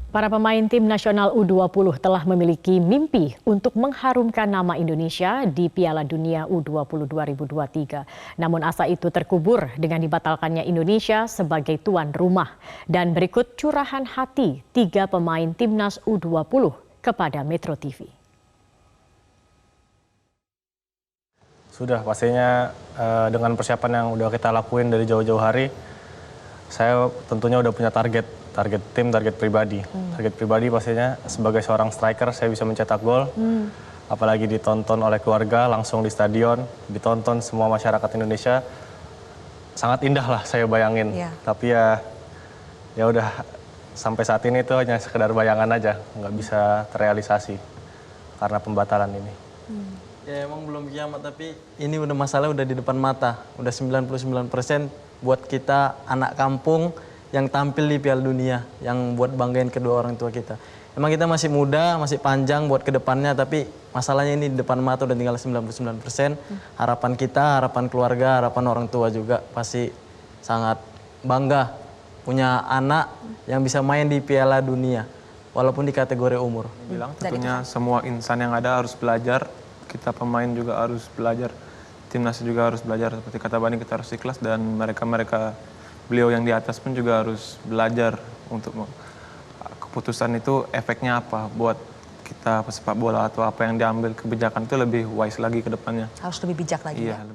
Para pemain tim nasional U20 telah memiliki mimpi untuk mengharumkan nama Indonesia di Piala Dunia U20 2023. Namun asa itu terkubur dengan dibatalkannya Indonesia sebagai tuan rumah. Dan berikut curahan hati 3 pemain timnas U20 kepada Metro TV. Sudah pastinya dengan persiapan yang udah kita lakuin dari jauh-jauh hari, saya tentunya udah punya target tim, target pribadi. Target pribadi pastinya sebagai seorang striker saya bisa mencetak gol. Apalagi ditonton oleh keluarga langsung di stadion, ditonton semua masyarakat Indonesia. Sangat indah lah saya bayangin. Tapi ya udah sampai saat ini itu hanya sekedar bayangan aja, nggak bisa terrealisasi karena pembatalan ini. Ya emang belum kiamat, tapi ini udah masalah udah di depan mata. Udah 99% buat kita anak kampung yang tampil di Piala Dunia, yang buat banggain kedua orang tua kita. Emang kita masih muda, masih panjang buat kedepannya, tapi masalahnya ini di depan mata udah tinggal 99%. Harapan kita, harapan keluarga, harapan orang tua juga pasti sangat bangga punya anak yang bisa main di Piala Dunia, walaupun di kategori umur. Bilang tentunya semua insan yang ada harus belajar, kita pemain juga harus belajar, timnas juga harus belajar. Seperti kata Bani, kita harus ikhlas, dan mereka beliau yang di atas pun juga harus belajar untuk keputusan itu efeknya apa buat kita pesepak bola, atau apa yang diambil kebijakan itu lebih wise lagi ke depannya. Harus lebih bijak lagi. Iya, ya.